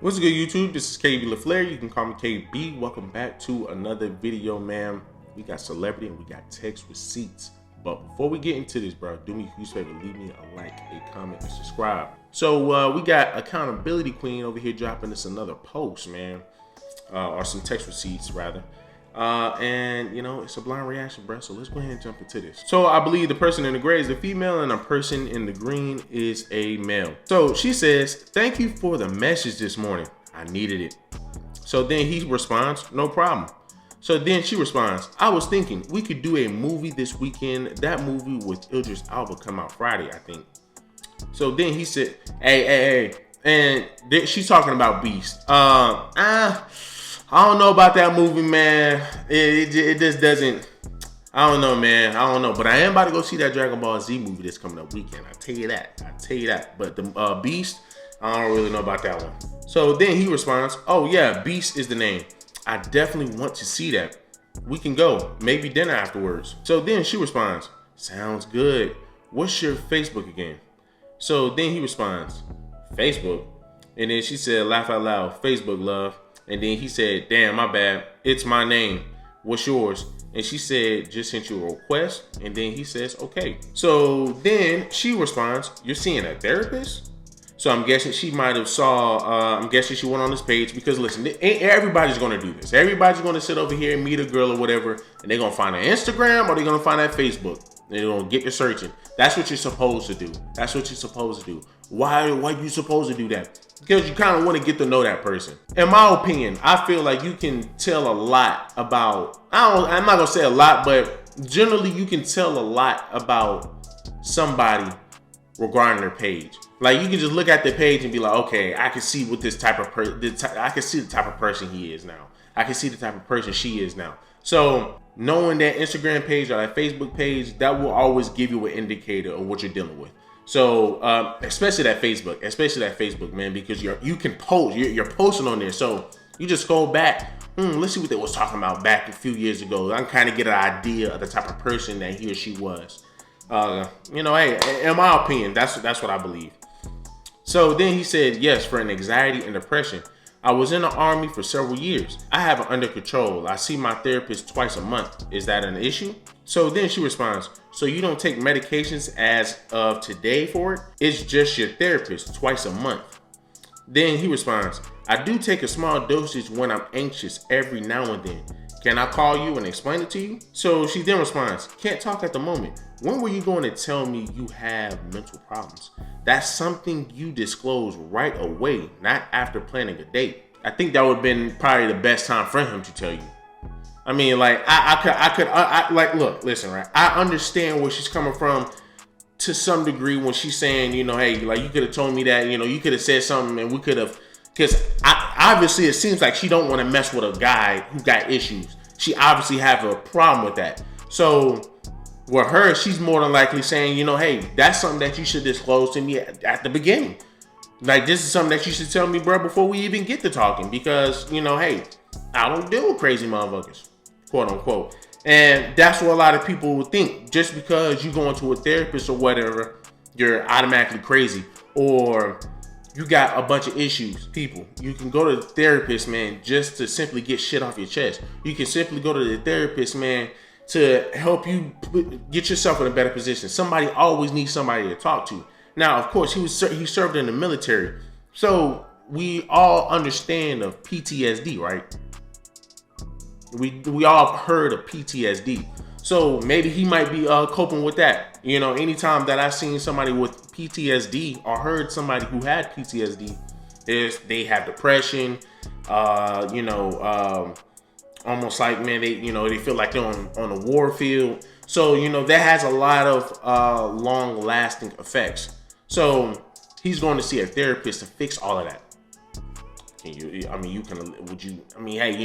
What's good, YouTube? This is KB LaFleur. You can call me KB. Welcome back to another video, man. We got celebrity and we got text receipts. But before we get into this, bro, do me a huge favor. Leave me a like, a comment, and subscribe. So we got Accountability Queen over here dropping us another post, man. Or some text receipts, rather. And you know, it's a blind reaction, bro. So let's go ahead and jump into this. So I believe the person in the gray is a female and a person in the green is a male. So she says, "Thank you for the message this morning. I needed it." So then he responds, "No problem." So then she responds, "I was thinking we could do a movie this weekend. That movie with Idris Elba come out Friday, I think." So then he said, hey. And she's talking about Beast. I don't know about that movie, man. It just doesn't. I don't know, man. I don't know. But I am about to go see that Dragon Ball Z movie that's coming up weekend. I tell you that. But the Beast, I don't really know about that one. So then he responds, "Oh yeah, Beast is the name. I definitely want to see that. We can go. Maybe dinner afterwards." So then she responds, "Sounds good. What's your Facebook again?" So then he responds, "Facebook." And then she said, laugh out loud, "Facebook, love." And then he said, "Damn, my bad. It's my name. What's yours?" And she said, "Just sent you a request." And then he says, "Okay." So then she responds, "You're seeing a therapist?" So I'm guessing she might have I'm guessing she went on this page because listen, everybody's going to do this. Everybody's going to sit over here and meet a girl or whatever, and they're going to find an Instagram or they're going to find that Facebook. They're going to get to searching. That's what you're supposed to do. That's what you're supposed to do. Why are you supposed to do that? Because you kind of want to get to know that person. In my opinion, I feel like you can tell a lot about, I'm not going to say a lot, but generally you can tell a lot about somebody regarding their page. Like you can just look at the page and be like, okay, I can see what this type of I can see the type of person he is now. I can see the type of person she is now. So knowing that Instagram page or that Facebook page, that will always give you an indicator of what you're dealing with. So especially that Facebook, man, because you can post, you're posting on there. So you just go back, let's see what they was talking about back a few years ago. I can kind of get an idea of the type of person that he or she was. You know, hey, in my opinion, that's what I believe. So then he said, "Yes, for an anxiety and depression. I was in the army for several years. I have it under control. I see my therapist twice a month. Is that an issue?" So then she responds, "So you don't take medications as of today for it? It's just your therapist twice a month." Then he responds, "I do take a small dosage when I'm anxious every now and then. Can I call you and explain it to you?" So she then responds, "Can't talk at the moment. When were you going to tell me you have mental problems? That's something you disclose right away, not after planning a date." I think that would have been probably the best time for him to tell you. I mean, like, look, listen, right? I understand where she's coming from to some degree when she's saying, you know, hey, like, you could have told me that, you know, you could have said something and we could have, because obviously it seems like she don't want to mess with a guy who got issues. She obviously have a problem with that. So with her, she's more than likely saying, you know, hey, that's something that you should disclose to me at the beginning. Like, this is something that you should tell me, bro, before we even get to talking. Because, you know, hey, I don't deal with crazy motherfuckers, quote unquote. And that's what a lot of people would think. Just because you go into a therapist or whatever, you're automatically crazy. Or you got a bunch of issues. People, you can go to the therapist, man, just to simply get shit off your chest. You can simply go to the therapist, man, to help you get yourself in a better position. Somebody always needs somebody to talk to. Now, of course, he served in the military. So we all understand of PTSD, right? We all heard of PTSD. So maybe he might be coping with that. You know, anytime that I've seen somebody with PTSD or heard somebody who had PTSD, is they have depression, almost like, man, they feel like they're on a war field. So, you know, that has a lot of long lasting effects. So he's going to see a therapist to fix all of that. Hey, you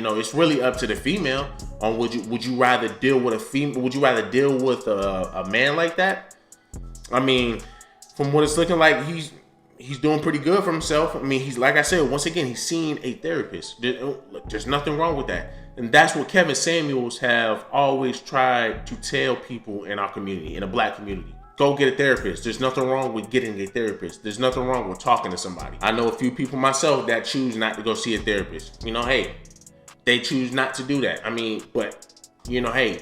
know, it's really up to the female on would you rather deal with a female? Would you rather deal with a man like that? I mean, from what it's looking like, he's doing pretty good for himself. I mean, he's, like I said, once again, he's seeing a therapist. There's nothing wrong with that. And that's what Kevin Samuels have always tried to tell people in our community, in the black community. go get a therapist. There's nothing wrong with getting a therapist. There's nothing wrong with talking to somebody. I know a few people myself that choose not to go see a therapist. You know, hey, they choose not to do that. I mean, but, you know, hey,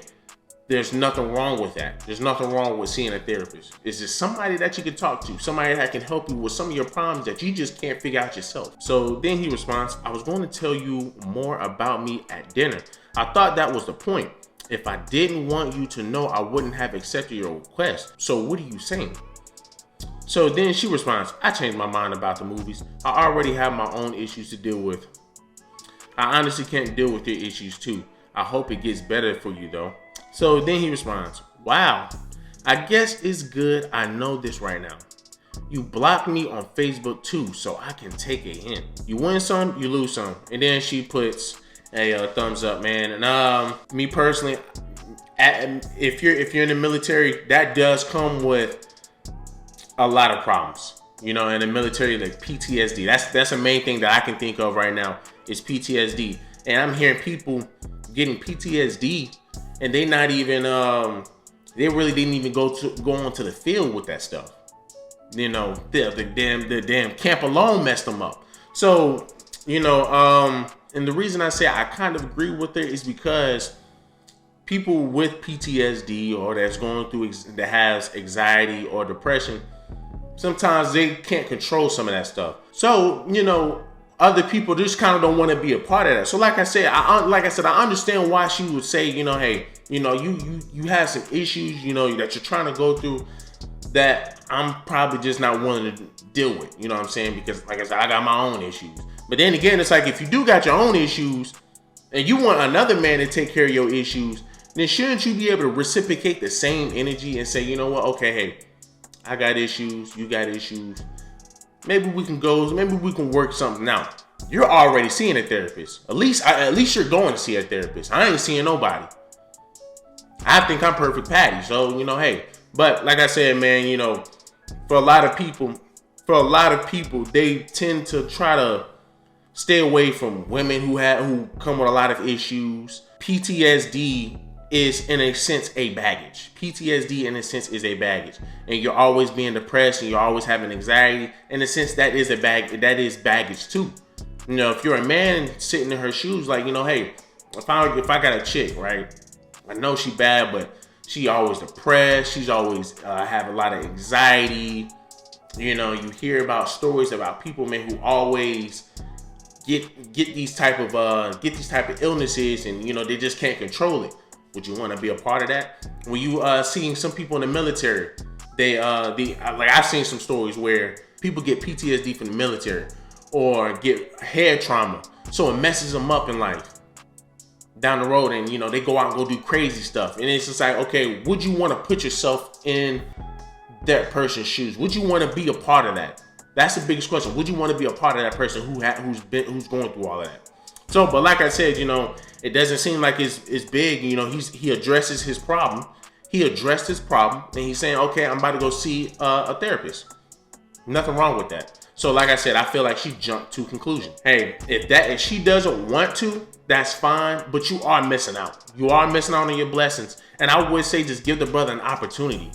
there's nothing wrong with that. There's nothing wrong with seeing a therapist. It's just somebody that you can talk to, somebody that can help you with some of your problems that you just can't figure out yourself. So then he responds, I was going to tell you more about me at dinner. I thought that was the point. If I didn't want you to know, I wouldn't have accepted your request. So what are you saying? So then she responds, I changed my mind about the movies. I already have my own issues to deal with. I honestly can't deal with your issues too. I hope it gets better for you though. So then he responds, wow, I guess it's good I know this right now. You blocked me on Facebook too, so I can take a hint. You win some, you lose some. And then she puts a thumbs up, man. And me personally, if you're in the military, that does come with a lot of problems. You know, in the military, like PTSD. That's the main thing that I can think of right now is PTSD. And I'm hearing people getting PTSD, and they not even they really didn't even go onto the field with that stuff. You know, the damn camp alone messed them up. So, you know, and the reason I say I kind of agree with it is because people with PTSD or that's going through that has anxiety or depression, sometimes they can't control some of that stuff. So, you know, other people just kind of don't want to be a part of that. So like I said, I understand why she would say, you know, hey, you know, you have some issues, you know, that you're trying to go through that I'm probably just not willing to deal with. You know what I'm saying? Because like I said, I got my own issues. But then again, it's like if you do got your own issues and you want another man to take care of your issues, then shouldn't you be able to reciprocate the same energy and say, you know what? Okay, hey, I got issues, you got issues. Maybe we can work something out. You're already seeing a therapist. At least you're going to see a therapist. I ain't seeing nobody. I think I'm perfect Patty. So, you know, hey. But like I said, man, you know, for a lot of people, they tend to try to stay away from women who come with a lot of issues. PTSD is in a sense a baggage. PTSD in a sense is a baggage. And you're always being depressed and you're always having anxiety. In a sense, that is baggage too. You know, if you're a man sitting in her shoes, like, you know, hey, if I got a chick, right? I know she bad, but she always depressed. She's always have a lot of anxiety. You know, you hear about stories about people, man, who always get these type of illnesses, and you know they just can't control it. Would you want to be a part of that? When you seeing some people in the military, like I've seen some stories where people get PTSD from the military or get head trauma, so it messes them up in life down the road, and you know they go out and go do crazy stuff. And it's just like, okay, would you want to put yourself in that person's shoes? Would you want to be a part of that? That's the biggest question. Would you want to be a part of that person who's going through all of that? So, but like I said, you know, it doesn't seem like it's big. You know, he addresses his problem. He addressed his problem, and he's saying, okay, I'm about to go see a therapist. Nothing wrong with that. So, like I said, I feel like she jumped to conclusion. Hey, if she doesn't want to, that's fine, but you are missing out. You are missing out on your blessings. And I would say just give the brother an opportunity.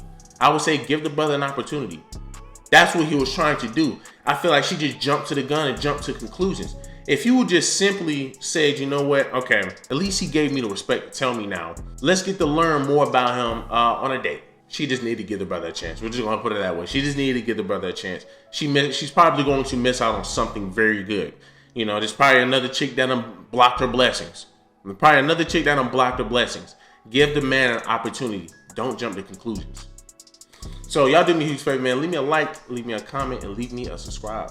That's what he was trying to do. I feel like she just jumped to the gun and jumped to conclusions. If you would just simply said, you know what, okay, at least he gave me the respect to tell me now. Let's get to learn more about him on a date. She just needed to give the brother a chance. We're just gonna put it that way. She just needed to give the brother a chance. She's probably going to miss out on something very good. You know, there's probably another chick that blocked her blessings. Give the man an opportunity. Don't jump to conclusions. So y'all do me a huge favor, man. Leave me a like, leave me a comment, and leave me a subscribe.